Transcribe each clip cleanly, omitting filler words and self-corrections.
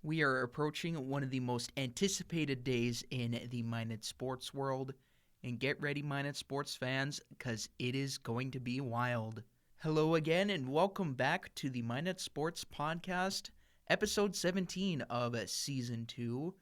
We are approaching one of the most anticipated days in the Minot sports world. And get ready, Minot sports fans, because it is going to be wild. Hello again, and welcome back to the Minot Sports Podcast, episode 17 of season 2.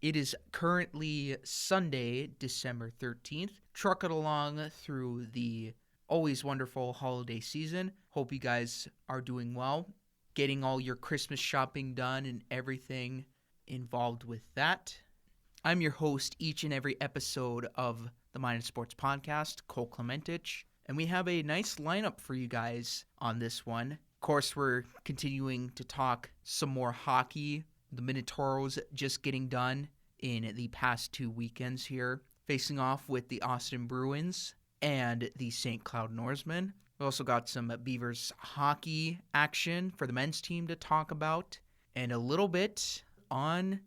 It is currently Sunday, December 13th. Trucking along through the always wonderful holiday season. Hope you guys are doing well, getting all your Christmas shopping done and everything involved with that. I'm your host each and every episode of the Minot Sports Podcast, Cole Clementich, and we have a nice lineup for you guys on this one. Of course, we're continuing to talk some more hockey. The Minotauros just getting done in the past 2 weekends here, facing off with the Austin Bruins and the St. Cloud Norsemen. We also got some Beavers hockey action for the men's team to talk about, and a little bit on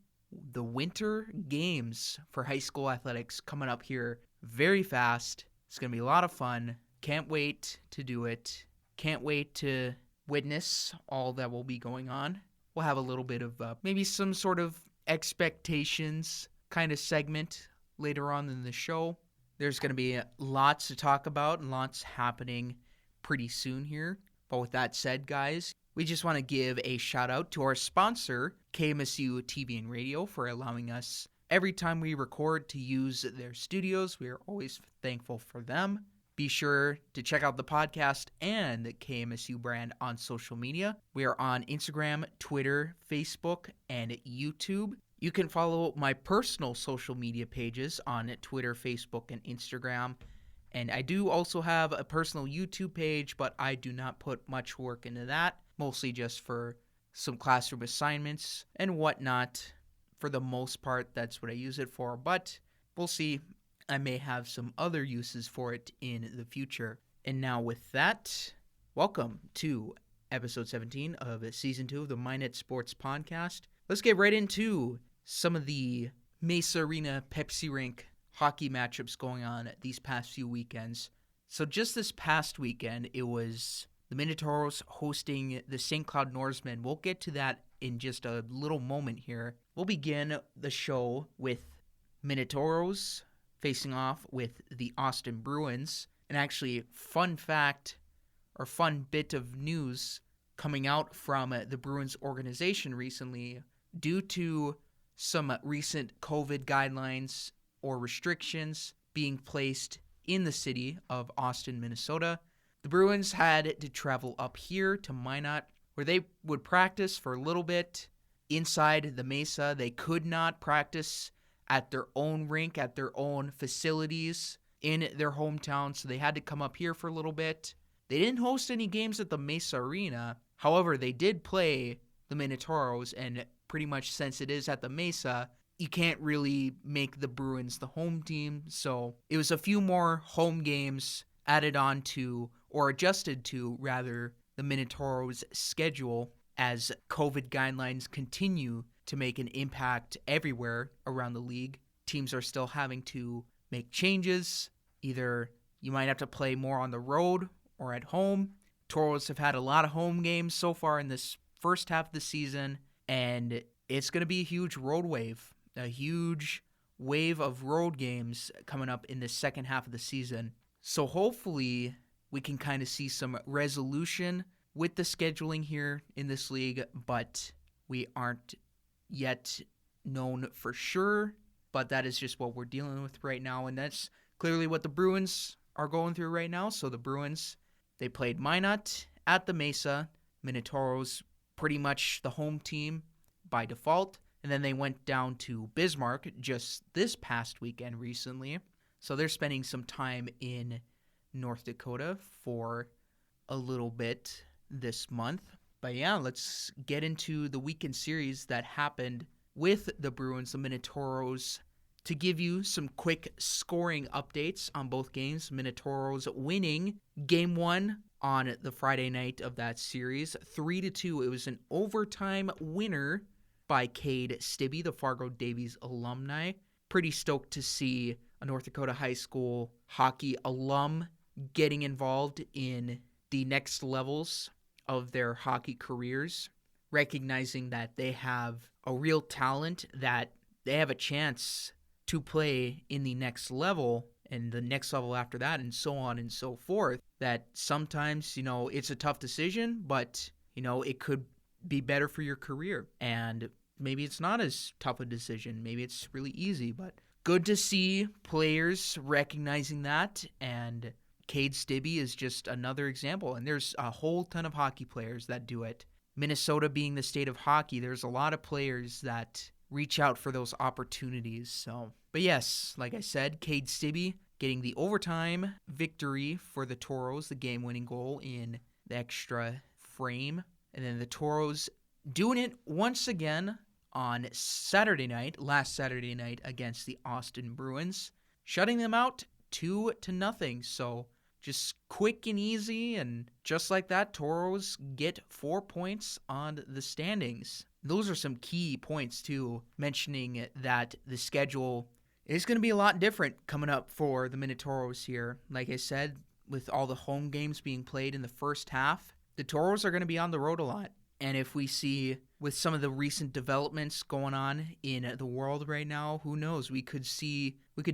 the winter games for high school athletics coming up here very fast. It's going to be a lot of fun. Can't wait to do it. Can't wait to witness all that will be going on. We'll have a little bit of maybe some sort of expectations kind of segment later on in the show. There's going to be lots to talk about and lots happening pretty soon here. But with that said, guys, we just want to give a shout out to our sponsor, KMSU TV and Radio, for allowing us every time we record to use their studios. We are always thankful for them. Be sure to check out the podcast and the KMSU brand on social media. We are on Instagram, Twitter, Facebook, and YouTube. You can follow my personal social media pages on Twitter, Facebook, and Instagram. And I do also have a personal YouTube page, but I do not put much work into that, mostly just for some classroom assignments and whatnot. For the most part, that's what I use it for, but we'll see. I may have some other uses for it in the future. And now with that, welcome to episode 17 of season 2 of the Minot Sports Podcast. Let's get right into some of the Mesa Arena Pepsi Rink hockey matchups going on these past few weekends. So just this past weekend, it was the Minotauros hosting the St. Cloud Norsemen. We'll get to that in just a little moment here. We'll begin the show with Minotauros facing off with the Austin Bruins. And actually, fun fact or fun bit of news coming out from the Bruins organization recently, due to some recent COVID guidelines or restrictions being placed in the city of Austin, Minnesota, the Bruins had to travel up here to Minot, where they would practice for a little bit inside the Mesa. They could not practice at their own rink, at their own facilities in their hometown, so they had to come up here for a little bit. They didn't host any games at the Mesa Arena. However, they did play the Minotauros, and pretty much since it is at the Mesa, you can't really make the Bruins the home team, so it was a few more home games added on to, or adjusted to, rather, the Minotauros' schedule as COVID guidelines continue to make an impact everywhere around the league. Teams are still having to make changes. Either you might have to play more on the road or at home. Toros have had a lot of home games so far in this first half of the season, and it's going to be a huge road wave. A huge wave of road games coming up in the second half of the season. So hopefully we can kind of see some resolution with the scheduling here in this league, but we aren't yet known for sure. But that is just what we're dealing with right now, and that's clearly what the Bruins are going through right now. So the Bruins, they played Minot at the Mesa. Minotauros pretty much the home team by default. And then they went down to Bismarck just this past weekend recently. So they're spending some time in North Dakota for a little bit this month. But yeah, let's get into the weekend series that happened with the Bruins, the Minotauros. To give you some quick scoring updates on both games, Minotauros winning Game 1 on the Friday night of that series, 3-2. It was an overtime winner by Cade Stibbe, the Fargo Davies alumni. Pretty stoked to see a North Dakota high school hockey alum getting involved in the next levels of their hockey careers. recognizing that they have a real talent, that they have a chance to play in the next level and the next level after that, and so on and so forth, that sometimes, it's a tough decision, but, it could be better for your career. And maybe it's not as tough a decision. Maybe it's really easy, but good to see players recognizing that. And Cade Stibbe is just another example. And there's a whole ton of hockey players that do it. Minnesota being the state of hockey, there's a lot of players that reach out for those opportunities. But yes, like I said, Cade Stibbe getting the overtime victory for the Toros, the game-winning goal in the extra frame. And then the Toros doing it once again on last Saturday night against the Austin Bruins, shutting them out 2-0. So just quick and easy, and just like that, Toros get 4 points on the standings. Those are some key points too, mentioning that the schedule is going to be a lot different coming up for the Minotauros here. Like I said, with all the home games being played in the first half, the Toros are going to be on the road a lot. And if we see, with some of the recent developments going on in the world right now, who knows? We could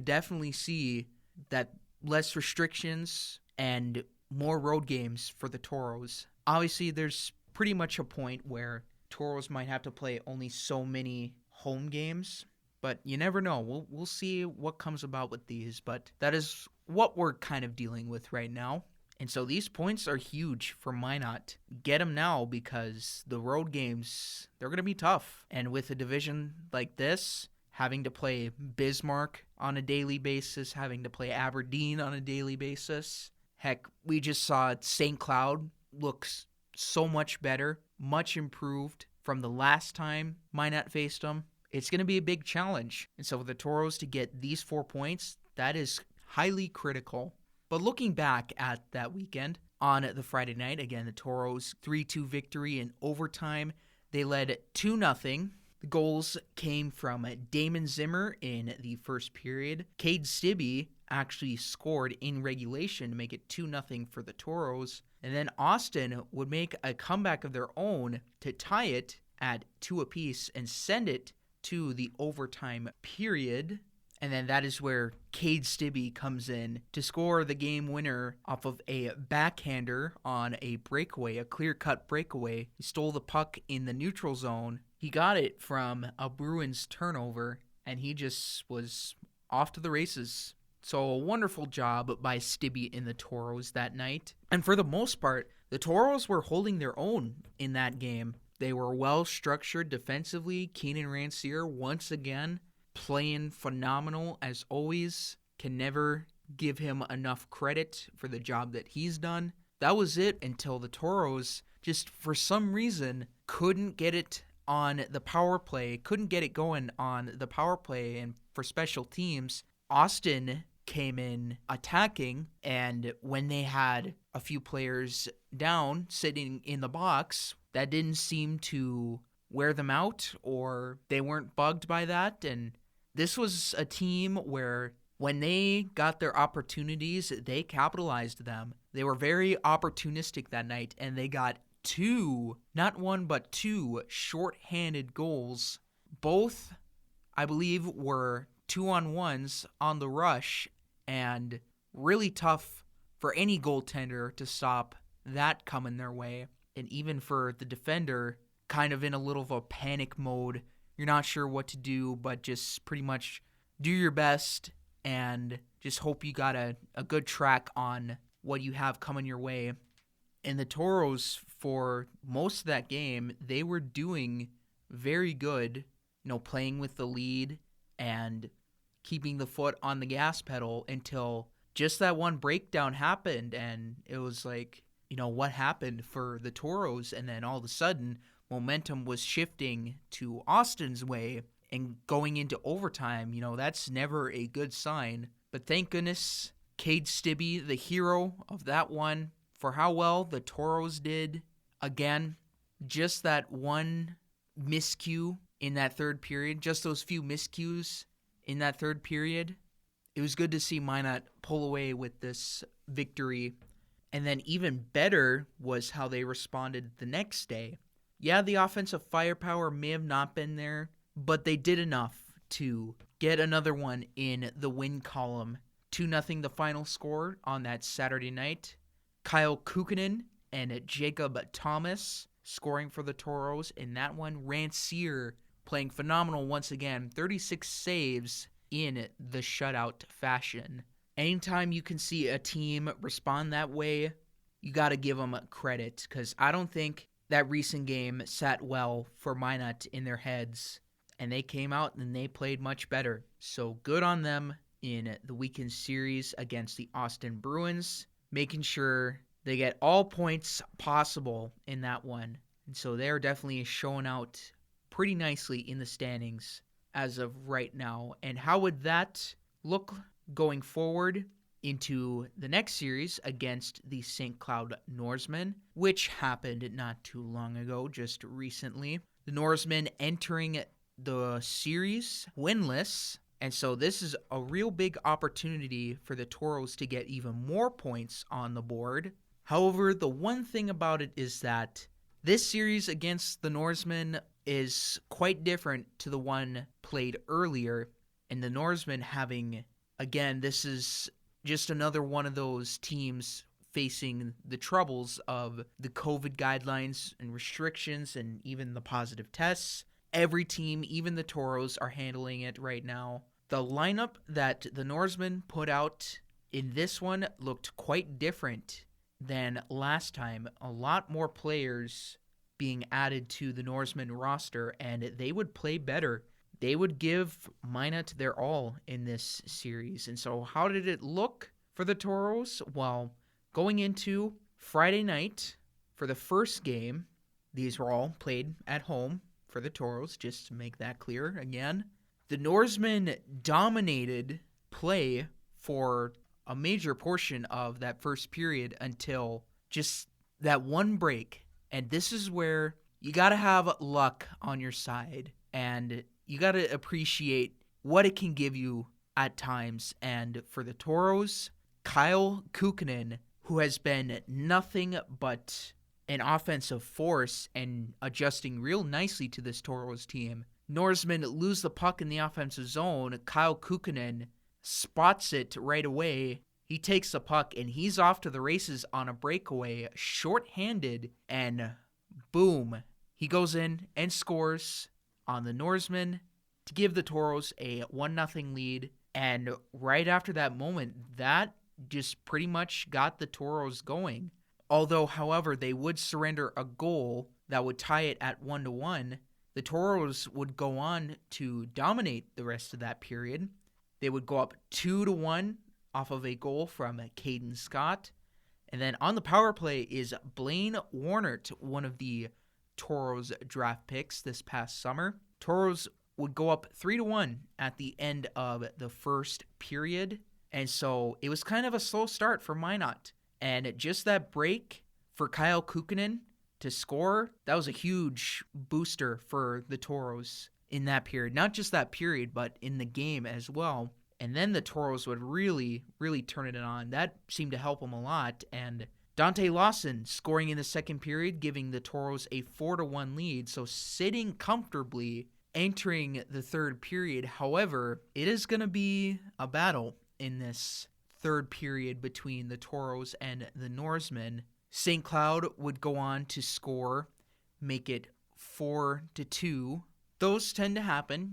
definitely see that less restrictions and more road games for the Toros. Obviously, there's pretty much a point where Toros might have to play only so many home games, but you never know. We'll see what comes about with these, but that is what we're kind of dealing with right now. And so these points are huge for Minot. Get them now, because the road games, they're going to be tough. And with a division like this, having to play Bismarck on a daily basis, having to play Aberdeen on a daily basis. Heck, we just saw St. Cloud looks so much better, much improved from the last time Minot faced them. It's going to be a big challenge. And so for the Toros to get these 4 points, that is highly critical. But looking back at that weekend, on the Friday night, again, the Toros 3-2 victory in overtime. They led 2-0. The goals came from Damon Zimmer in the first period. Cade Stibbe actually scored in regulation to make it 2-0 for the Toros. And then Austin would make a comeback of their own to tie it at 2 apiece and send it to the overtime period. And then that is where Cade Stibbe comes in to score the game winner off of a backhander on a breakaway, a clear-cut breakaway. He stole the puck in the neutral zone. He got it from a Bruins turnover, and he just was off to the races. So a wonderful job by Stibbe in the Toros that night. And for the most part, the Toros were holding their own in that game. They were well-structured defensively. Keenan Rancier, once again, playing phenomenal as always. Can never give him enough credit for the job that he's done. That was it until the Toros just, for some reason, couldn't get it on the power play, couldn't get it going on the power play. And for special teams, Austin came in attacking, and when they had a few players down sitting in the box, that didn't seem to wear them out, or they weren't bugged by that. And this was a team where when they got their opportunities, they capitalized them. They were very opportunistic that night, and they got 2, not 1, but 2 shorthanded goals. Both, I believe, were 2-on-1s on the rush, and really tough for any goaltender to stop that coming their way. And even for the defender, kind of in a little of a panic mode. You're not sure what to do, but just pretty much do your best and just hope you got a good track on what you have coming your way. And the Toros, for most of that game, they were doing very good, playing with the lead and keeping the foot on the gas pedal until just that one breakdown happened. And it was like, what happened for the Toros? And then all of a sudden, momentum was shifting to Austin's way and going into overtime. That's never a good sign. But thank goodness, Cade Stibbe, the hero of that one, for how well the Toros did. Again, just that one miscue in that third period, just those few miscues in that third period. It was good to see Minot pull away with this victory. And then even better was how they responded the next day. Yeah, the offensive firepower may have not been there, but they did enough to get another one in the win column. 2-0 the final score on that Saturday night. Kyle Kukkonen and Jacob Thomas scoring for the Toros in that one. Rancier playing phenomenal once again. 36 saves in the shutout fashion. Anytime you can see a team respond that way, you got to give them credit, because I don't think that recent game sat well for Minot in their heads, and they came out and they played much better. So good on them in the weekend series against the Austin Bruins, making sure they get all points possible in that one. And so they're definitely showing out pretty nicely in the standings as of right now. And how would that look going forward into the next series against the St. Cloud Norsemen, which happened not too long ago, just recently? The Norsemen entering the series winless, and so this is a real big opportunity for the Toros to get even more points on the board. However, the one thing about it is that this series against the Norsemen is quite different to the one played earlier, and the Norsemen having, again, this is just another one of those teams facing the troubles of the COVID guidelines and restrictions and even the positive tests. Every team, even the Toros, are handling it right now. The lineup that the Norsemen put out in this one looked quite different than last time. A lot more players being added to the Norsemen roster, and they would play better. They would give Minot their all in this series. And so how did it look for the Toros? Well, going into Friday night for the first game, these were all played at home for the Toros, just to make that clear again. The Norsemen dominated play for a major portion of that first period until just that one break. And this is where you got to have luck on your side, and you got to appreciate what it can give you at times. And for the Toros, Kyle Kukkonen, who has been nothing but an offensive force and adjusting real nicely to this Toros team. Norsemen lose the puck in the offensive zone. Kyle Kukkonen spots it right away. He takes the puck and he's off to the races on a breakaway, short-handed, and boom, he goes in and scores on the Norsemen to give the Toros a 1-0 lead. And right after that moment, that just pretty much got the Toros going. Although, however, they would surrender a goal that would tie it at 1-1, the Toros would go on to dominate the rest of that period. They would go up 2-1 off of a goal from Caden Scott. And then on the power play is Blaine Warnert, one of the Toros draft picks this past summer. Toros would go up 3-1 at the end of the first period. And so it was kind of a slow start for Minot. And just that break for Kyle Kukkonen to score, that was a huge booster for the Toros in that period. Not just that period, but in the game as well. And then the Toros would really, really turn it on. That seemed to help them a lot. And Dante Lawson scoring in the second period, giving the Toros a 4-1 lead. So sitting comfortably, entering the third period. However, it is going to be a battle in this third period between the Toros and the Norsemen. St. Cloud would go on to score, make it 4-2. Those tend to happen,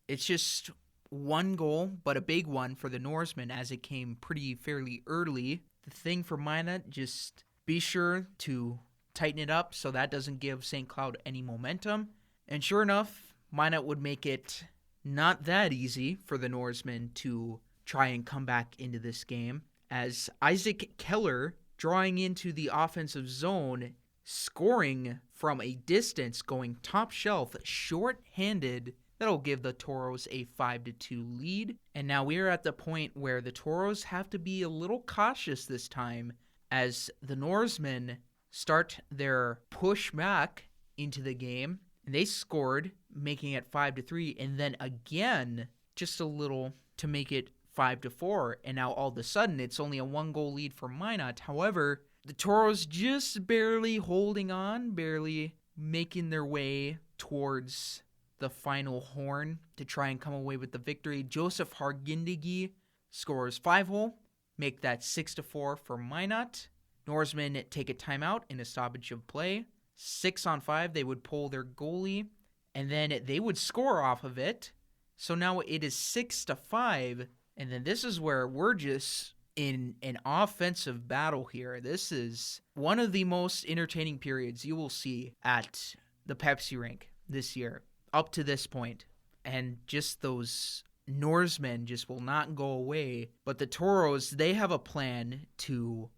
it's just one goal, but a big one for the Norsemen as it came fairly early. The thing for Minot, just be sure to tighten it up so that doesn't give St. Cloud any momentum. And sure enough, Minot would make it not that easy for the Norsemen to try and come back into this game, as Isaac Keller drawing into the offensive zone, scoring from a distance, going top shelf, short-handed. That'll give the Toros a 5-2 lead. And now we're at the point where the Toros have to be a little cautious this time as the Norsemen start their push back into the game. And they scored, making it 5-3, and then again, just a little to make it 5-4, and now all of a sudden it's only a 1-goal lead for Minot. However, the Toros just barely holding on, barely making their way towards the final horn to try and come away with the victory. Joseph Hargindigi scores 5-hole, make that 6-4 for Minot. Norsemen take a timeout in a stoppage of play. 6-on-5, they would pull their goalie, and then they would score off of it. So now it is 6-5, and then this is where we're just in an offensive battle here. This is one of the most entertaining periods you will see at the Pepsi rink this year, up to this point. And just those Norsemen just will not go away. But the Toros, they have a plan to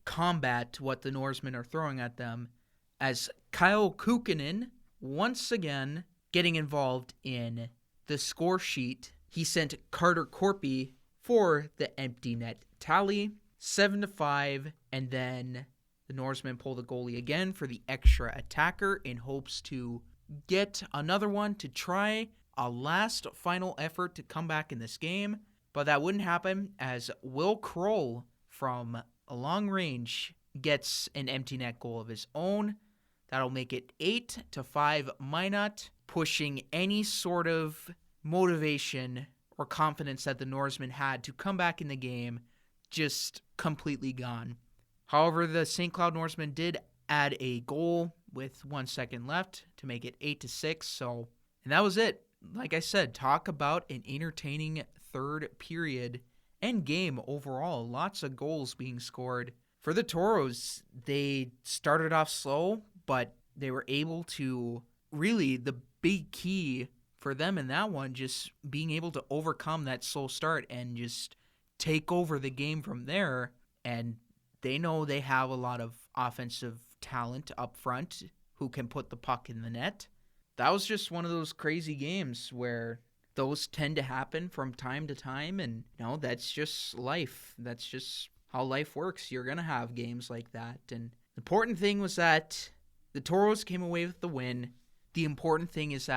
combat what the Norsemen are throwing at them, as Kyle Kukkonen, once again, getting involved in the score sheet. He sent Carter Corpy for the empty net tally, 7-5, and then the Norsemen pull the goalie again for the extra attacker in hopes to get another one to try a last final effort to come back in this game, but that wouldn't happen as Will Kroll from a long range gets an empty net goal of his own. That'll make it 8-5 Minot, pushing any sort of motivation or confidence that the Norsemen had to come back in the game just completely gone. However, the St. Cloud Norsemen did add a goal with 1 second left to make it 8-6. And that was it. Like I said, talk about an entertaining third period and game overall. Lots of goals being scored. For the Toros, they started off slow, but they were able to really, the big key for them in that one, just being able to overcome that slow start and just take over the game from there. And they know they have a lot of offensive talent up front who can put the puck in the net. That was just one of those crazy games where those tend to happen from time to time, and that's just life. That's just how life works. You're going to have games like that. And the important thing was that the Toros came away with the win. The important thing is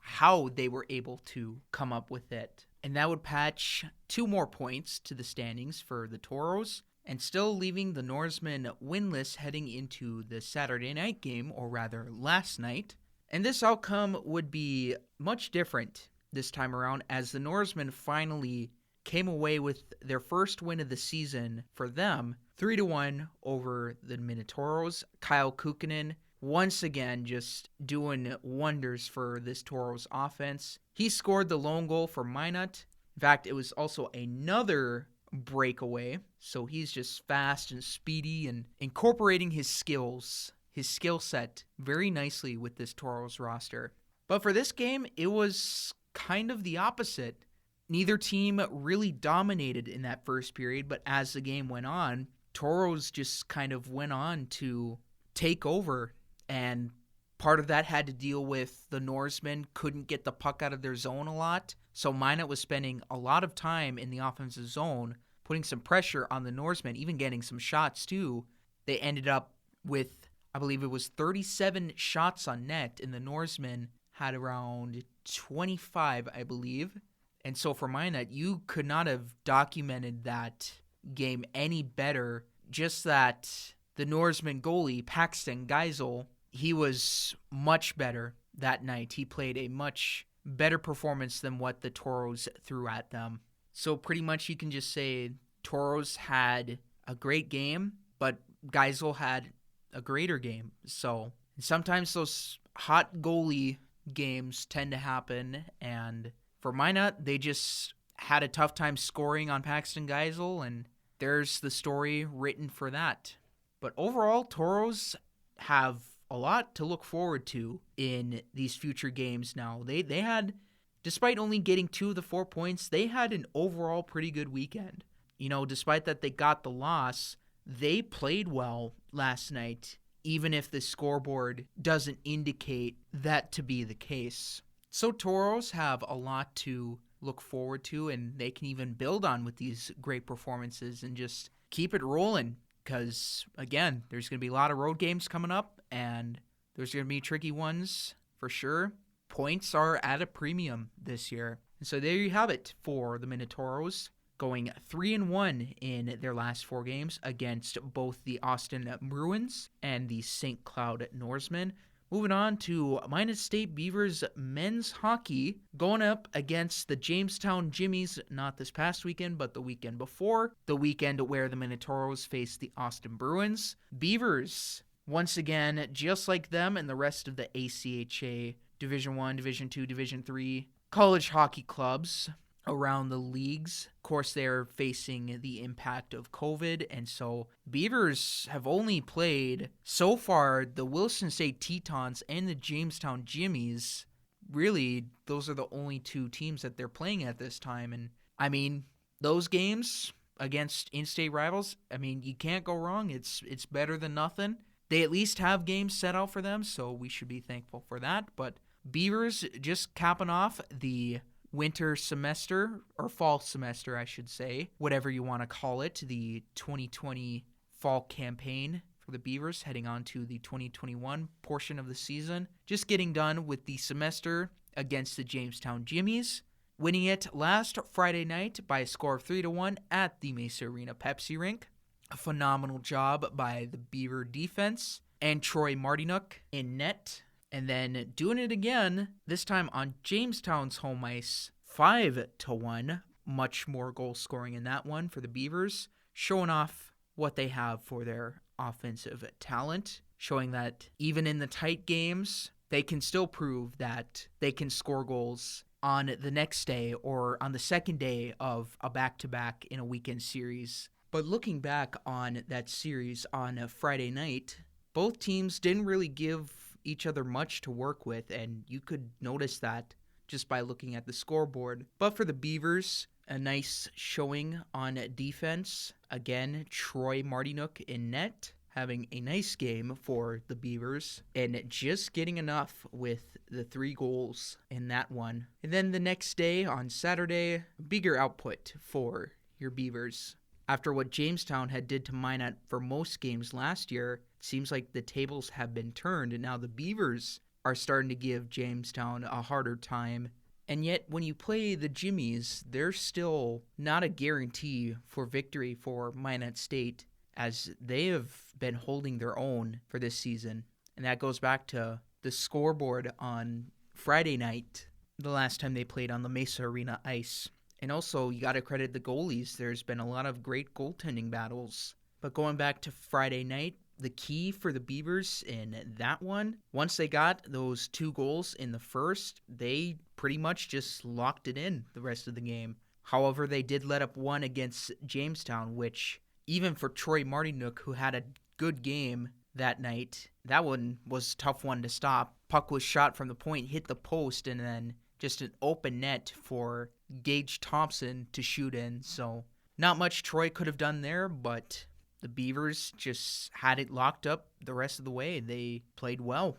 how they were able to come up with it. And that would patch 2 more points to the standings for the Toros, and still leaving the Norsemen winless heading into the Saturday night game, or rather last night. And this outcome would be much different this time around, as the Norsemen finally came away with their first win of the season for them, 3-1 over the Minotauros. Kyle Kukkonen once again just doing wonders for this Toros offense. He scored the lone goal for Minot. In fact, it was also another breakaway, so he's just fast and speedy and incorporating his skill set very nicely with this Toros roster. But for this game, it was kind of the opposite. Neither team really dominated in that first period, but as the game went on, Toros just kind of went on to take over, and part of that had to deal with the Norsemen couldn't get the puck out of their zone a lot, so Minot was spending a lot of time in the offensive zone, putting some pressure on the Norsemen, even getting some shots too. They ended up with, I believe it was 37 shots on net, and the Norsemen had around 25, I believe. And so for Minot, you could not have documented that game any better. Just that the Norseman goalie, Paxton Geisel, he was much better that night. He played a much better performance than what the Toros threw at them. So pretty much you can just say Toros had a great game, but Geisel had a greater game. So sometimes those hot goalie games tend to happen, and for Minot, they just had a tough time scoring on Paxton Geisel, and there's the story written for that. But overall, Toros have a lot to look forward to in these future games now. They had, despite only getting 2 of the 4 points, they had an overall pretty good weekend. Despite that they got the loss, they played well last night, even if the scoreboard doesn't indicate that to be the case. So Toros have a lot to look forward to, and they can even build on with these great performances and just keep it rolling. Because, again, there's going to be a lot of road games coming up, and there's going to be tricky ones for sure. Points are at a premium this year. And so there you have it for the Minotauros, going 3-1 in their last 4 games against both the Austin Bruins and the St. Cloud Norsemen. Moving on to Minot State Beavers men's hockey going up against the Jamestown Jimmies, not this past weekend, but the weekend before, the weekend where the Minotauros faced the Austin Bruins. Beavers, once again, just like them and the rest of the ACHA Division I, Division II, Division III college hockey clubs around the leagues. Of course, they're facing the impact of COVID, and so Beavers have only played, so far, the Wilson State Tetons and the Jamestown Jimmies. Really, those are the only two teams that they're playing at this time, and I mean, those games against in-state rivals, I mean, you can't go wrong. It's better than nothing. They at least have games set out for them, so we should be thankful for that, but Beavers just capping off the winter semester, or fall semester, I should say, whatever you want to call it, the 2020 fall campaign for the Beavers, heading on to the 2021 portion of the season. Just getting done with the semester against the Jamestown Jimmies, winning it last Friday night by a score of 3-1 at the Mesa Arena Pepsi Rink. A phenomenal job by the Beaver defense and Troy Martinuk in net. And then doing it again, this time on Jamestown's home ice, 5-1. Much more goal scoring in that one for the Beavers, showing off what they have for their offensive talent, showing that even in the tight games, they can still prove that they can score goals on the next day or on the second day of a back-to-back in a weekend series. But looking back on that series on a Friday night, both teams didn't really give each other much to work with, and you could notice that just by looking at the scoreboard. But for the Beavers, a nice showing on defense. Again, Troy Martinuk in net, having a nice game for the Beavers, and just getting enough with the 3 goals in that one. And then the next day, on Saturday, bigger output for your Beavers. After what Jamestown had did to Minot for most games last year, it seems like the tables have been turned, and now the Beavers are starting to give Jamestown a harder time. And yet, when you play the Jimmies, they're still not a guarantee for victory for Minot State, as they have been holding their own for this season. And that goes back to the scoreboard on Friday night, the last time they played on the Mesa Arena ice. And also, you got to credit the goalies. There's been a lot of great goaltending battles. But going back to Friday night, the key for the Beavers in that one, once they got those 2 goals in the first, they pretty much just locked it in the rest of the game. However, they did let up 1 against Jamestown, which, even for Troy Martinuk, who had a good game that night, that one was a tough one to stop. Puck was shot from the point, hit the post, and then just an open net for Gage Thompson to shoot in. So not much Troy could have done there, but the Beavers just had it locked up the rest of the way. They played well.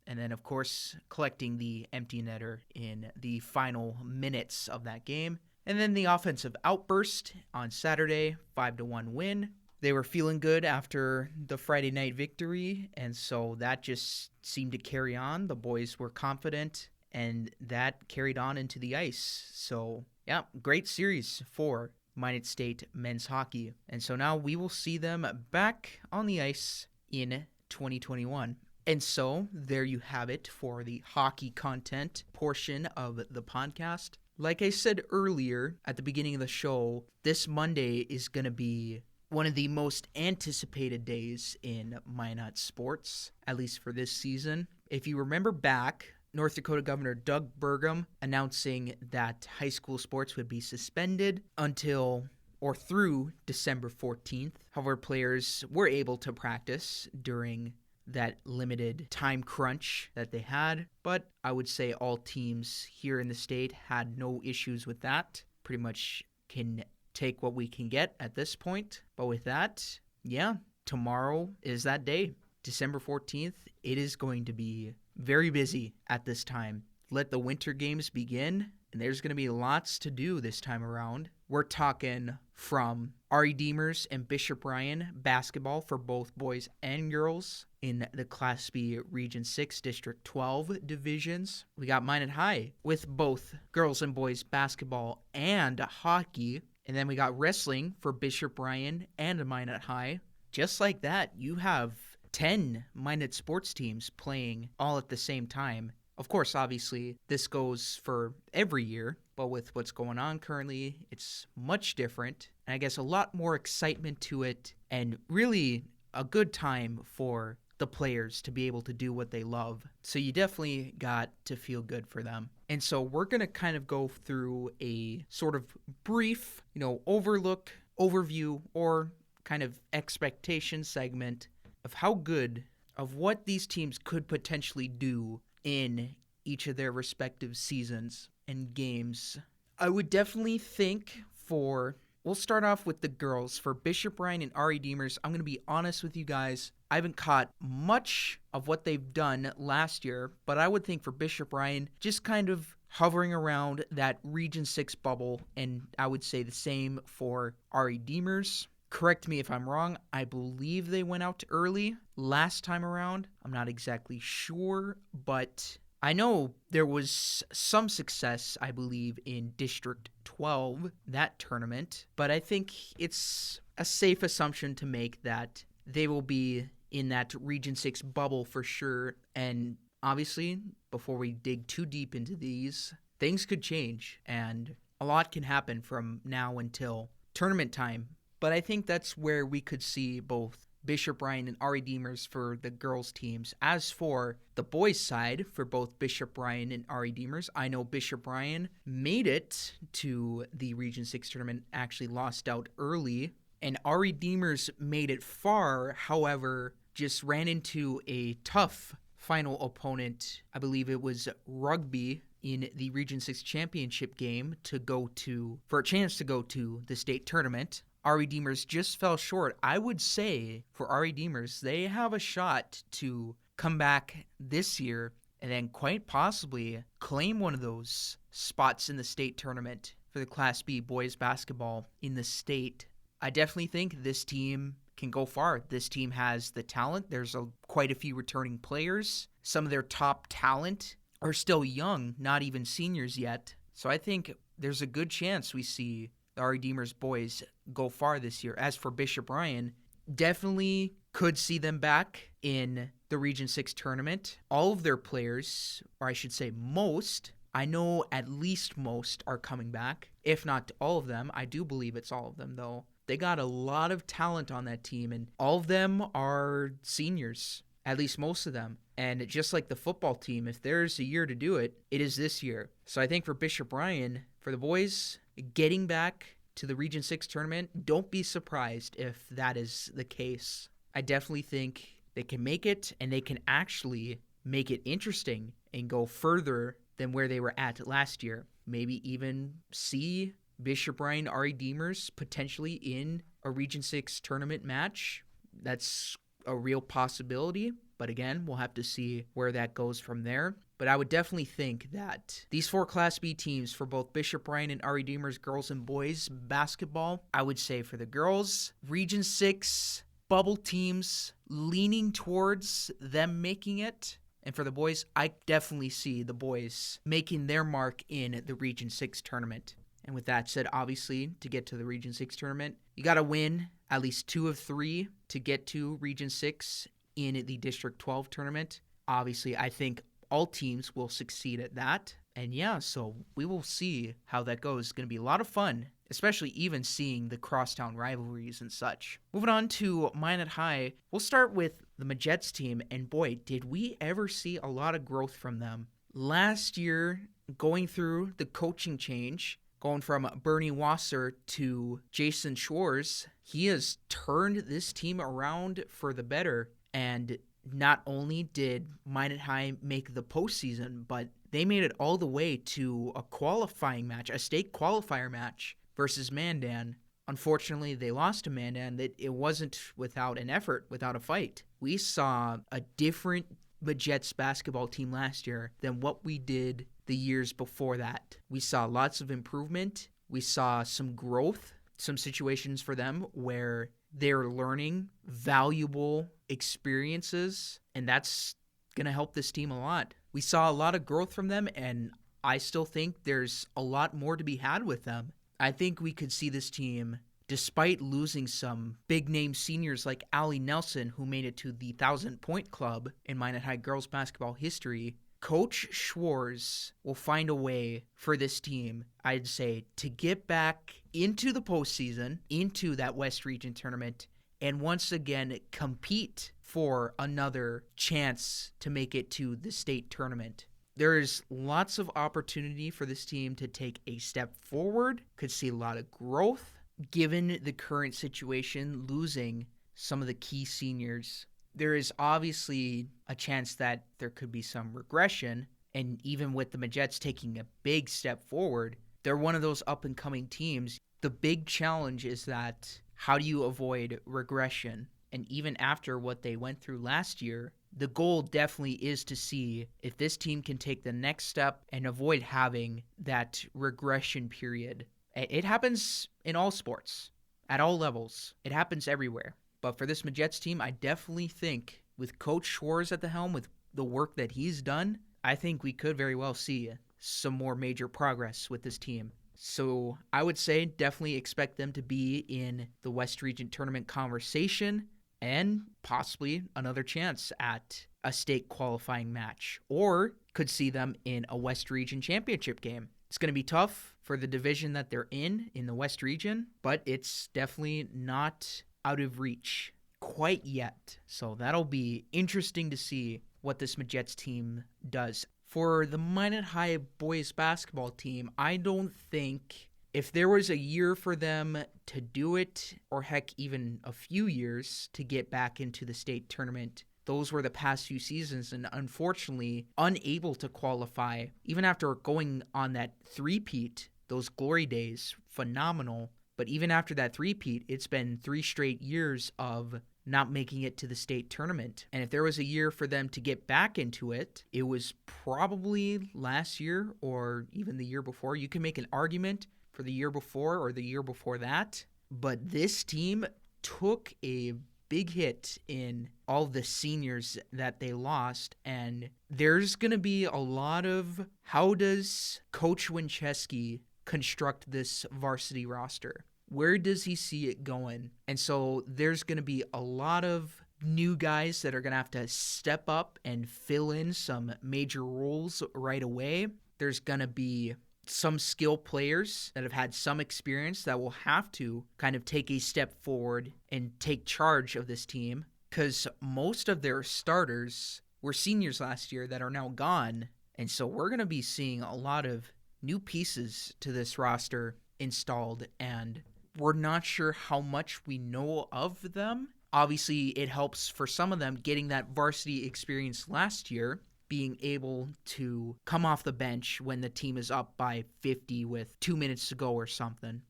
And then, of course, collecting the empty netter in the final minutes of that game. And then the offensive outburst on Saturday, 5-1 win. They were feeling good after the Friday night victory, and so that just seemed to carry on. The boys were confident, and that carried on into the ice. So, yeah, great series for Minot State men's hockey. And so now we will see them back on the ice in 2021. And so there you have it for the hockey content portion of the podcast. Like I said earlier at the beginning of the show, this Monday is going to be one of the most anticipated days in Minot sports, at least for this season. If you remember back, North Dakota Governor Doug Burgum announcing that high school sports would be suspended until or through December 14th. However, players were able to practice during that limited time crunch that they had, but I would say all teams here in the state had no issues with that. Pretty much can take what we can get at this point. But with that, yeah, tomorrow is that day, December 14th. It is going to be very busy at this time. Let the winter games begin, and there's going to be lots to do this time around. We're talking from R.E. Deemers and Bishop Ryan basketball for both boys and girls in the Class B Region 6 District 12 divisions. We got Minot High with both girls and boys basketball and hockey. And then we got wrestling for Bishop Ryan and Minot High. Just like that, you have 10 Minot sports teams playing all at the same time. Of course, obviously, this goes for every year, but with what's going on currently, it's much different. And I guess a lot more excitement to it, and really a good time for the players to be able to do what they love. So you definitely got to feel good for them. And so we're going to kind of go through a sort of brief, overview, or kind of expectation segment of how good of what these teams could potentially do in each of their respective seasons and games. I would definitely think we'll start off with the girls. For Bishop Ryan and RE Deemers, I'm going to be honest with you guys. I haven't caught much of what they've done last year, but I would think for Bishop Ryan, just kind of hovering around that Region 6 bubble, and I would say the same for RE Deemers. Correct me if I'm wrong. I believe they went out early last time around. I'm not exactly sure, but I know there was some success, I believe, in District 12, that tournament. But I think it's a safe assumption to make that they will be in that Region 6 bubble for sure. And obviously, before we dig too deep into these, things could change. And a lot can happen from now until tournament time. But I think that's where we could see both Bishop Ryan and RE Deemers for the girls' teams. As for the boys' side, for both Bishop Ryan and RE Deemers, I know Bishop Ryan made it to the Region 6 tournament, actually lost out early, and RE Deemers made it far, however, just ran into a tough final opponent. I believe it was Rugby in the Region 6 championship game for a chance to go to the state tournament. RE Deemers just fell short. I would say for RE Deemers, they have a shot to come back this year and then quite possibly claim one of those spots in the state tournament for the Class B boys basketball in the state. I definitely think this team can go far. This team has the talent. There's quite a few returning players. Some of their top talent are still young, not even seniors yet. So I think there's a good chance we see the RE Deemers boys go far this year. As for Bishop Ryan, definitely could see them back in the Region 6 tournament. All of their players, or I should say most, I know at least most are coming back. If not all of them, I do believe it's all of them though. They got a lot of talent on that team, and all of them are seniors, at least most of them. And just like the football team, if there's a year to do it, it is this year. So I think for Bishop Ryan, for the boys, getting back to the Region 6 tournament, don't be surprised if that is the case. I definitely think they can make it, and they can actually make it interesting and go further than where they were at last year. Maybe even see Bishop Ryan RE Deemers potentially in a Region 6 tournament match. That's a real possibility, but again, we'll have to see where that goes from there. But I would definitely think that these 4 Class B teams for both Bishop Ryan and RE Deemers girls and boys basketball, I would say for the girls, Region 6 bubble teams leaning towards them making it. And for the boys, I definitely see the boys making their mark in the Region 6 tournament. And with that said, obviously, to get to the Region 6 tournament, you got to win at least 2 of 3 to get to Region 6 in the District 12 tournament. Obviously, I think all teams will succeed at that. And yeah, so we will see how that goes. It's going to be a lot of fun, especially even seeing the crosstown rivalries and such. Moving on to Minot High, we'll start with the Majets team. And boy, did we ever see a lot of growth from them. Last year, going through the coaching change, going from Bernie Wasser to Jason Schwartz, he has turned this team around for the better. And not only did Minot High make the postseason, but they made it all the way to a qualifying match, a state qualifier match versus Mandan. Unfortunately, they lost to Mandan. That it wasn't without an effort, without a fight. We saw a different Majets basketball team last year than what we did the years before that. We saw lots of improvement. We saw some growth, some situations for them where they're learning valuable experiences, and that's going to help this team a lot. We saw a lot of growth from them, and I still think there's a lot more to be had with them. I think we could see this team despite losing some big-name seniors like Allie Nelson, who made it to the 1,000-point club in Minot High girls basketball history, Coach Schwartz will find a way for this team, I'd say, to get back into the postseason, into that West Region tournament, and once again compete for another chance to make it to the state tournament. There is lots of opportunity for this team to take a step forward, could see a lot of growth, given the current situation, losing some of the key seniors. There is obviously a chance that there could be some regression, and even with the Majettes taking a big step forward, they're one of those up-and-coming teams. The big challenge is that how do you avoid regression? And even after what they went through last year, the goal definitely is to see if this team can take the next step and avoid having that regression period. It happens in all sports, at all levels. It happens everywhere. But for this Majettes team, I definitely think with Coach Schwartz at the helm, with the work that he's done, I think we could very well see some more major progress with this team. So I would say definitely expect them to be in the West Region tournament conversation and possibly another chance at a state qualifying match, or could see them in a West Region championship game. It's going to be tough for the division that they're in the West Region, but it's definitely not out of reach quite yet. So that'll be interesting to see what this Majettes team does. For the Minot High boys basketball team, I don't think if there was a year for them to do it, or heck, even a few years to get back into the state tournament, those were the past few seasons, and unfortunately unable to qualify. Even after going on that three-peat, those glory days, phenomenal. But even after that three-peat, it's been 3 straight years of not making it to the state tournament. And if there was a year for them to get back into it, it was probably last year or even the year before. You can make an argument for the year before or the year before that. But this team took a big hit in all the seniors that they lost. And there's going to be a lot of how does Coach Winchesky construct this varsity roster? Where does he see it going? And so there's going to be a lot of new guys that are going to have to step up and fill in some major roles right away. There's going to be some skill players that have had some experience that will have to kind of take a step forward and take charge of this team, because most of their starters were seniors last year that are now gone. And so we're going to be seeing a lot of new pieces to this roster installed, and we're not sure how much we know of them. Obviously, it helps for some of them getting that varsity experience last year, being able to come off the bench when the team is up by 50 with 2 minutes to go or something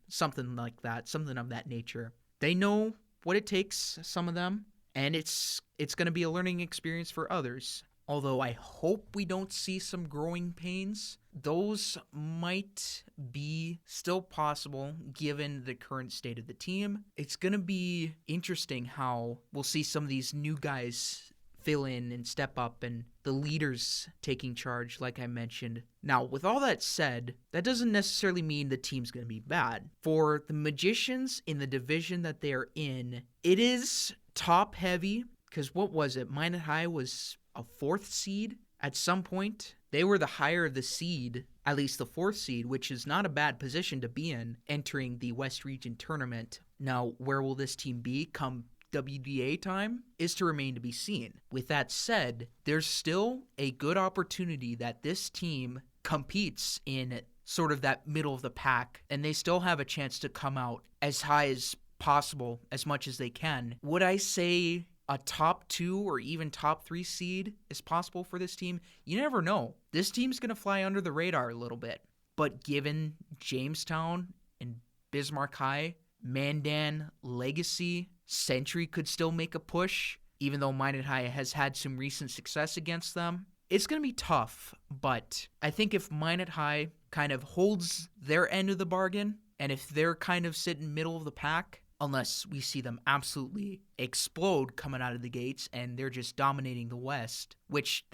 like that, something of that nature. They know what it takes, some of them, and it's going to be a learning experience for others. Although I hope we don't see some growing pains. Those might be still possible given the current state of the team. It's going to be interesting how we'll see some of these new guys fill in and step up, and the leaders taking charge, like I mentioned. Now, with all that said, that doesn't necessarily mean the team's going to be bad. For the Magicians in the division that they're in, it is top-heavy, because what was it? Minot High was a 4th seed at some point. They were the higher of the seed, at least the 4th seed, which is not a bad position to be in entering the West Region tournament. Now, where will this team be come WDA time is to remain to be seen. With that said, there's still a good opportunity that this team competes in sort of that middle of the pack, and they still have a chance to come out as high as possible, as much as they can. Would I say a top 2 or even top 3 seed is possible for this team? You never know. This team's going to fly under the radar a little bit. But given Jamestown and Bismarck High, Mandan, Legacy, Century could still make a push, even though Minot High has had some recent success against them. It's going to be tough, but I think if Minot High kind of holds their end of the bargain, and if they're kind of sitting middle of the pack, unless we see them absolutely explode coming out of the gates and they're just dominating the West, which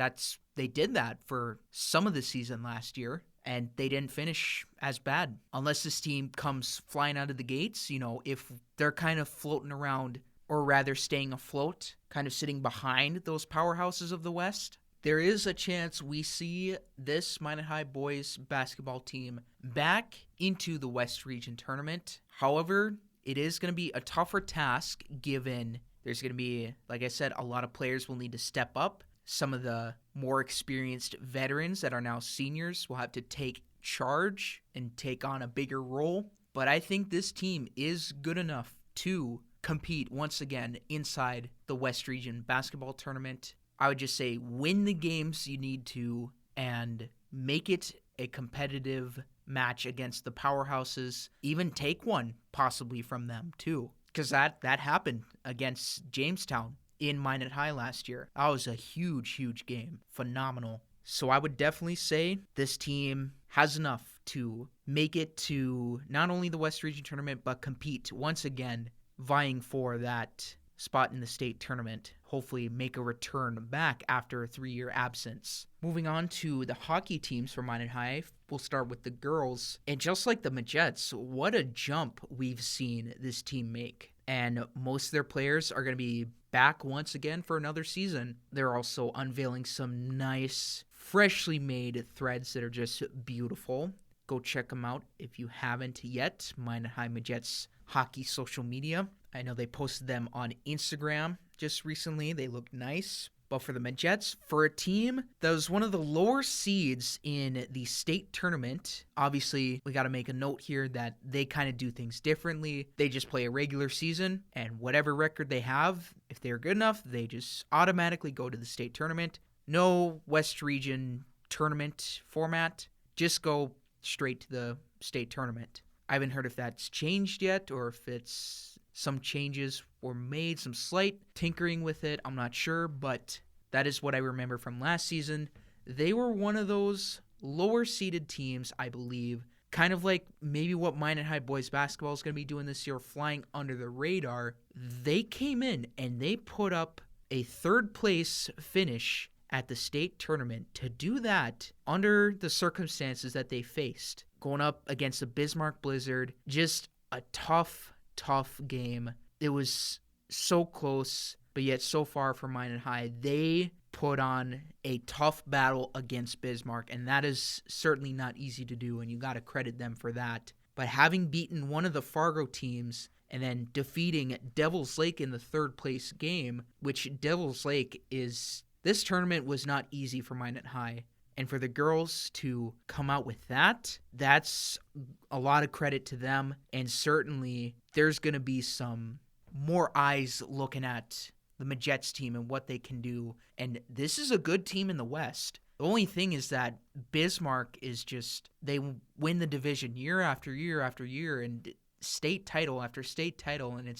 they did that for some of the season last year, and they didn't finish as bad. Unless this team comes flying out of the gates, if they're kind of floating around, or rather staying afloat, kind of sitting behind those powerhouses of the West, there is a chance we see this Minot High boys basketball team back into the West Region tournament. However, it is going to be a tougher task given there's going to be, like I said, a lot of players will need to step up. Some of the more experienced veterans that are now seniors will have to take charge and take on a bigger role. But I think this team is good enough to compete once again inside the West Region basketball tournament. I would just say win the games you need to and make it a competitive match against the powerhouses. Even take one possibly from them too, because that happened against Jamestown in Minot High last year. That was a huge game. Phenomenal. So I would definitely say this team has enough to make it to not only the West Region tournament, but compete once again, vying for that spot in the state tournament. Hopefully make a return back after a 3-year absence. Moving on to the hockey teams for Minot High, we'll start with the girls. And just like the Majets, what a jump we've seen this team make. And most of their players are going to be back once again for another season. They're also unveiling some nice, freshly made threads that are just beautiful. Go check them out if you haven't yet. Minot High Majets hockey social media. I know they posted them on Instagram just recently. They look nice. But for the Majets, for a team that was one of the lower seeds in the state tournament, obviously we got to make a note here that they kind of do things differently. They just play a regular season, and whatever record they have, if they're good enough, they just automatically go to the state tournament. No West Region tournament format. Just go straight to the state tournament. I haven't heard if that's changed yet or if it's some changes were made, some slight tinkering with it. I'm not sure, but that is what I remember from last season. They were one of those lower seeded teams, I believe, kind of like maybe what Minot High boys basketball is going to be doing this year, flying under the radar. They came in and they put up a third place finish at the state tournament. To do that under the circumstances that they faced, going up against the Bismarck Blizzard, just a tough game. It was so close, but yet so far from Minot High. They put on a tough battle against Bismarck, and that is certainly not easy to do, and you got to credit them for that. But having beaten one of the Fargo teams and then defeating Devil's Lake in the third place game, which Devil's Lake is... This tournament was not easy for Minot High. And for the girls to come out with that, that's a lot of credit to them. And certainly there's going to be some more eyes looking at the Majets team and what they can do. And this is a good team in the West. The only thing is that Bismarck is just, they win the division year after year after year and state title after state title. And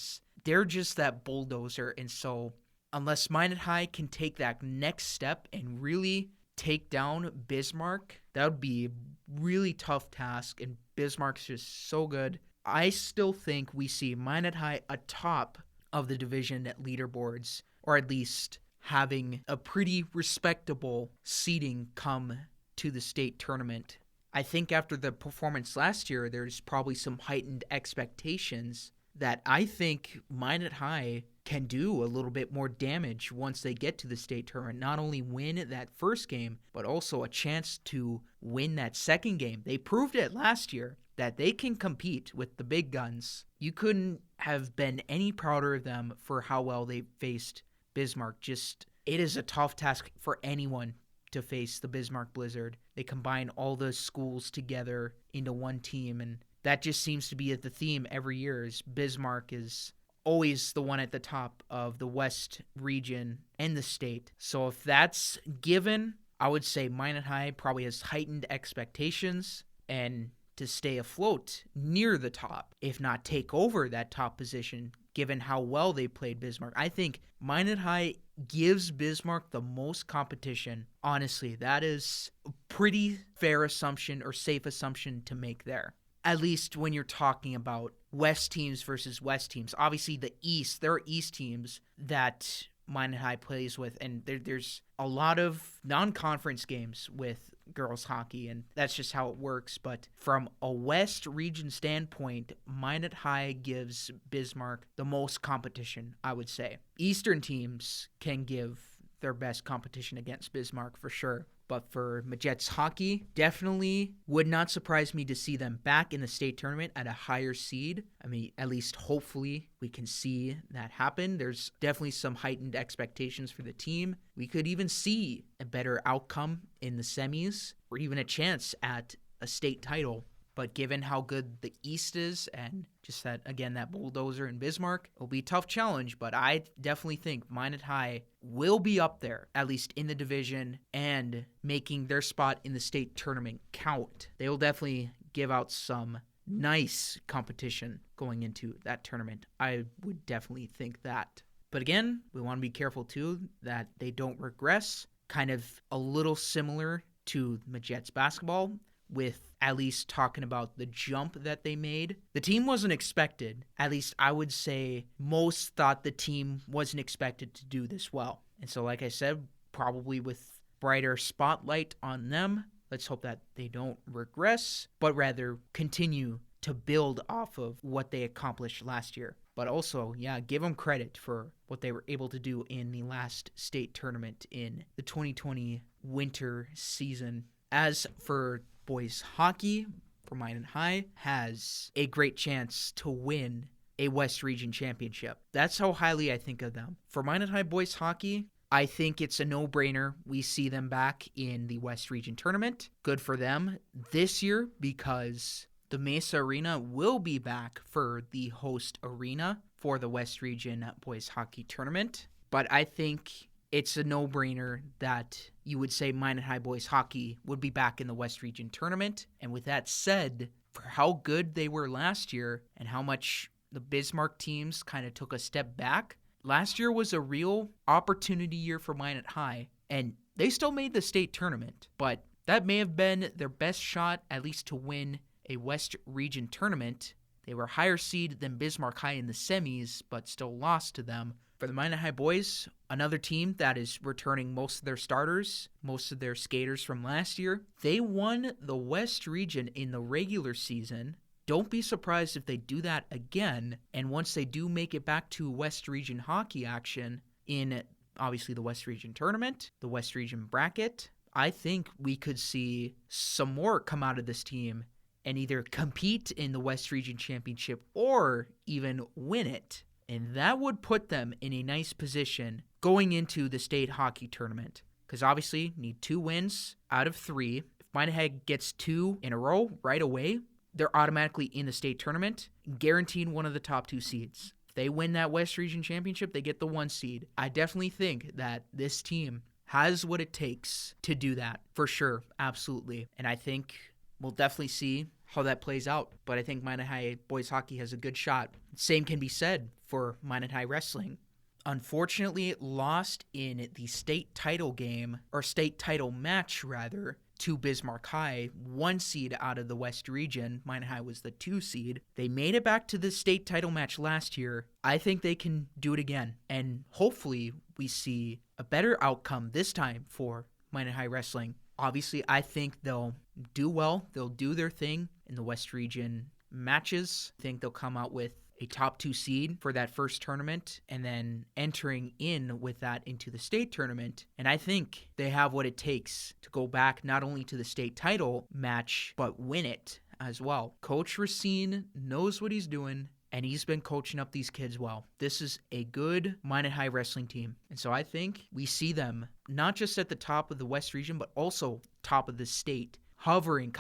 they're just that bulldozer. And so unless Minot High can take that next step and really take down Bismarck, that would be a really tough task, and Bismarck's just so good. I still think we see Minot High atop of the division at leaderboards, or at least having a pretty respectable seeding come to the state tournament. I think after the performance last year, there's probably some heightened expectations that I think Minot High can do a little bit more damage once they get to the state tournament. Not only win that first game, but also a chance to win that second game. They proved it last year that they can compete with the big guns. You couldn't have been any prouder of them for how well they faced Bismarck. It is a tough task for anyone to face the Bismarck Blizzard. They combine all the schools together into one team, and that just seems to be the theme every year. Is Bismarck is always the one at the top of the West region and the state. So if that's given, I would say Minot High probably has heightened expectations, and to stay afloat near the top, if not take over that top position, given how well they played Bismarck. I think Minot High gives Bismarck the most competition. Honestly, that is a pretty fair assumption or safe assumption to make there. At least when you're talking about West teams versus West teams. Obviously, the East, there are East teams that Minot High plays with, and there's a lot of non-conference games with girls hockey, and that's just how it works. But from a West region standpoint, Minot High gives Bismarck the most competition, I would say. Eastern teams can give their best competition against Bismarck for sure. But for Majet's hockey, definitely would not surprise me to see them back in the state tournament at a higher seed. I mean, at least hopefully we can see that happen. There's definitely some heightened expectations for the team. We could even see a better outcome in the semis or even a chance at a state title. But given how good the East is and just that, again, that bulldozer in Bismarck, it'll be a tough challenge, but I definitely think Minot High will be up there, at least in the division, and making their spot in the state tournament count. They will definitely give out some nice competition going into that tournament. I would definitely think that. But again, we want to be careful too that they don't regress, kind of a little similar to Majet's basketball, with at least talking about the jump that they made. The team wasn't expected. At least I would say most thought the team wasn't expected to do this well. And so, like I said, probably with brighter spotlight on them, let's hope that they don't regress, but rather continue to build off of what they accomplished last year. But also, give them credit for what they were able to do in the last state tournament in the 2020 winter season. As for boys hockey, for Minot High has a great chance to win a West Region championship. That's how highly I think of them. For Minot High boys hockey, I think it's a no-brainer. We see them back in the West Region tournament. Good for them this year because the Mesa Arena will be back for the host arena for the West Region boys hockey tournament. But I think it's a no-brainer that you would say Minot High boys hockey would be back in the West Region tournament. And with that said, for how good they were last year and how much the Bismarck teams kind of took a step back, last year was a real opportunity year for Minot High. And they still made the state tournament, but that may have been their best shot, at least to win a West Region tournament. They were higher seed than Bismarck High in the semis, but still lost to them. For the Minot High boys, another team that is returning most of their starters, most of their skaters from last year, they won the West Region in the regular season. Don't be surprised if they do that again. And once they do make it back to West Region hockey action in, obviously, the West Region tournament, the West Region bracket, I think we could see some more come out of this team and either compete in the West Region Championship or even win it. And that would put them in a nice position going into the state hockey tournament. Because obviously, need 2 wins out of 3. If Minot High gets 2 in a row right away, they're automatically in the state tournament, guaranteed one of the top 2 seeds. If they win that West Region Championship, they get the 1 seed. I definitely think that this team has what it takes to do that, for sure, absolutely. And I think we'll definitely see how that plays out. But I think Minot High boys hockey has a good shot. Same can be said for Minot High wrestling. Unfortunately, lost in the state title game, or state title match rather, to Bismarck High, 1 seed out of the West Region. Minot High was the 2 seed. They made it back to the state title match last year. I think they can do it again. And hopefully we see a better outcome this time for Minot High wrestling. Obviously, I think they'll do well. They'll do their thing in the West Region matches. I think they'll come out with a top 2 seed for that first tournament and then entering in with that into the state tournament. And I think they have what it takes to go back not only to the state title match, but win it as well. Coach Racine knows what he's doing, and he's been coaching up these kids well. This is a good Minot High wrestling team. And so I think we see them not just at the top of the West Region, but also top of the state, hovering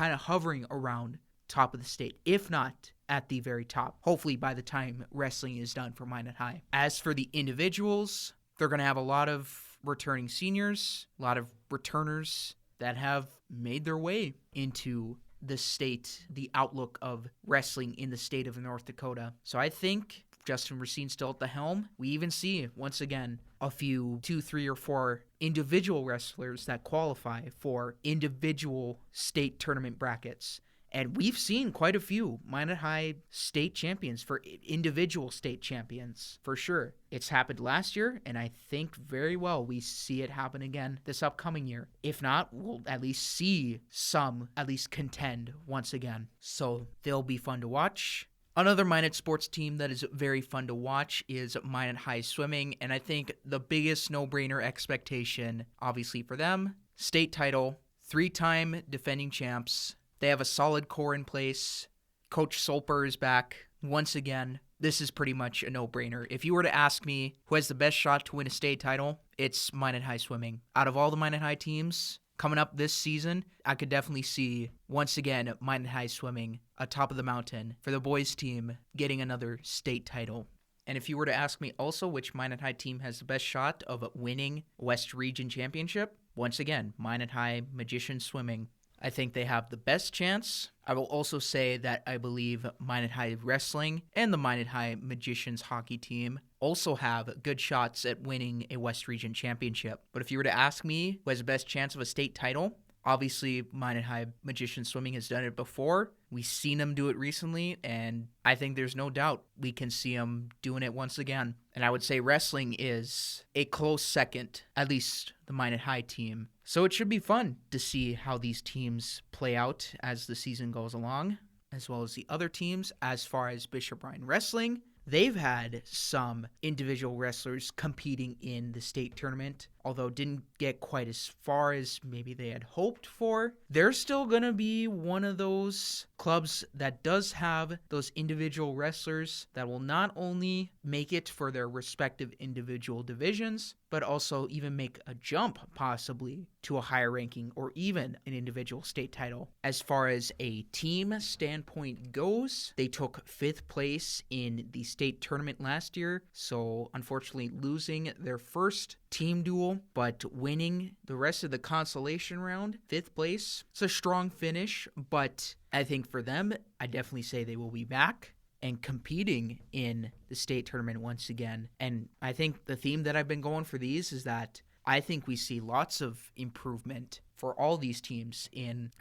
around top of the state, if not at the very top, hopefully by the time wrestling is done for Minot High. As for the individuals, they're going to have a lot of returning seniors, a lot of returners that have made their way into the state, the outlook of wrestling in the state of North Dakota. So I think Justin Racine still at the helm. We even see, once again, a few 2, 3, or 4 individual wrestlers that qualify for individual state tournament brackets. And we've seen quite a few Minot High state champions for individual state champions, for sure. It's happened last year, and I think very well we see it happen again this upcoming year. If not, we'll at least see some at least contend once again. So they'll be fun to watch. Another Minot sports team that is very fun to watch is Minot High Swimming, and I think the biggest no-brainer expectation, obviously for them, state title, 3-time defending champs. They have a solid core in place. Coach Solper is back once again. This is pretty much a no-brainer. If you were to ask me who has the best shot to win a state title, it's Minot High Swimming. Out of all the Minot High teams coming up this season, I could definitely see, once again, Minot High Swimming atop of the mountain for the boys team getting another state title. And if you were to ask me also which Minot High team has the best shot of winning West Region Championship, once again, Minot High Magician Swimming. I think they have the best chance. I will also say that I believe Minot High Wrestling and the Minot High Magicians hockey team also have good shots at winning a West Region Championship. But if you were to ask me who has the best chance of a state title, obviously Minot High Magician Swimming has done it before. We've seen them do it recently, and I think there's no doubt we can see them doing it once again. And I would say wrestling is a close second, at least the Minot High team. So it should be fun to see how these teams play out as the season goes along, as well as the other teams. As far as Bishop Ryan Wrestling, they've had some individual wrestlers competing in the state tournament, although didn't get quite as far as maybe they had hoped for. They're still going to be one of those clubs that does have those individual wrestlers that will not only make it for their respective individual divisions, but also even make a jump possibly to a higher ranking or even an individual state title. As far as a team standpoint goes, they took 5th place in the state tournament last year, so unfortunately losing their first team duel, but winning the rest of the consolation round, 5th place. It's a strong finish, but I think for them, I definitely say they will be back and competing in the state tournament once again. And I think the theme that I've been going for these is that I think we see lots of improvement for all these teams in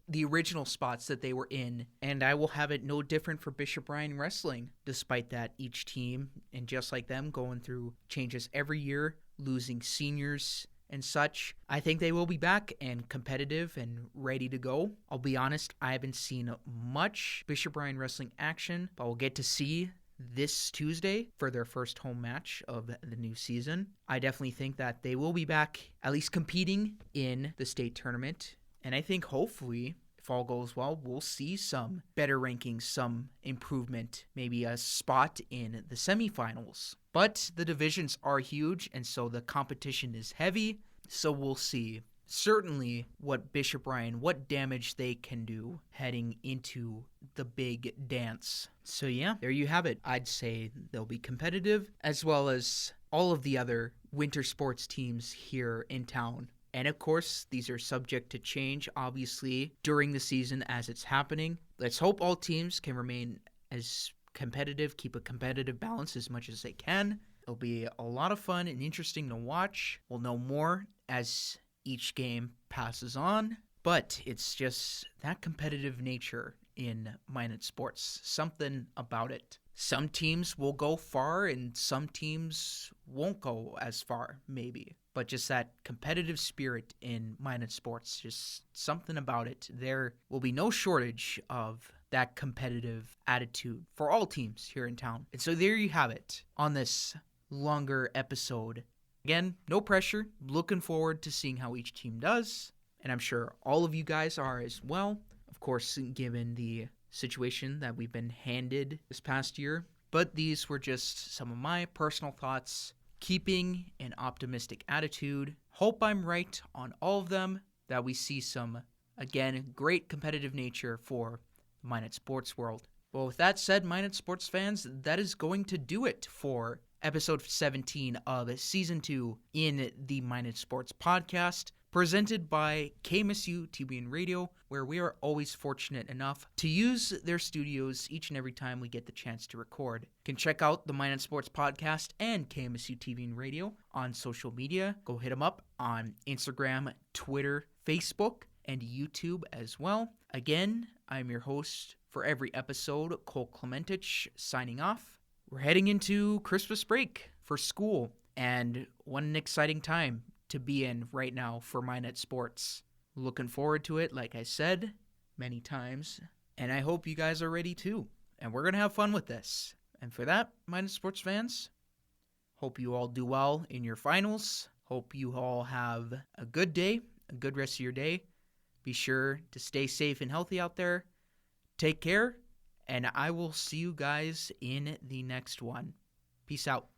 the original spots that they were in. And I will have it no different for Bishop Ryan Wrestling, despite that each team, and just like them, going through changes every year, losing seniors and such. I think they will be back and competitive and ready to go. I'll be honest, I haven't seen much Bishop Ryan Wrestling action, but we'll get to see this Tuesday for their first home match of the new season. I definitely think that they will be back, at least competing in the state tournament. And I think hopefully, if all goes well, we'll see some better rankings, some improvement, maybe a spot in the semifinals. But the divisions are huge, and so the competition is heavy, so we'll see. Certainly what Bishop Ryan, what damage they can do heading into the big dance. So yeah, there you have it. I'd say they'll be competitive, as well as all of the other winter sports teams here in town. And of course, these are subject to change, obviously, during the season as it's happening. Let's hope all teams can remain as competitive, keep a competitive balance as much as they can. It'll be a lot of fun and interesting to watch. We'll know more as each game passes on, but it's just that competitive nature in Minot sports, something about it. Some teams will go far and some teams won't go as far, maybe. But just that competitive spirit in Minot sports, just something about it. There will be no shortage of that competitive attitude for all teams here in town. And so there you have it on this longer episode. Again, no pressure. Looking forward to seeing how each team does. And I'm sure all of you guys are as well. Of course, given the situation that we've been handed this past year. But these were just some of my personal thoughts. Keeping an optimistic attitude. Hope I'm right on all of them. That we see some, again, great competitive nature for the Minot sports world. Well, with that said, Minot sports fans, that is going to do it for episode 17 of season 2 in the Minot Sports Podcast, presented by KMSU TV and Radio, where we are always fortunate enough to use their studios each and every time we get the chance to record. You can check out the Minot Sports Podcast and KMSU TV and Radio on social media. Go hit them up on Instagram, Twitter, Facebook, and YouTube as well. Again, I'm your host for every episode, Cole Clementich, signing off. We're heading into Christmas break for school, and what an exciting time to be in right now for Minot Sports. Looking forward to it, like I said many times, and I hope you guys are ready too. And we're going to have fun with this. And for that, Minot Sports fans, hope you all do well in your finals. Hope you all have a good day, a good rest of your day. Be sure to stay safe and healthy out there. Take care, and I will see you guys in the next one. Peace out.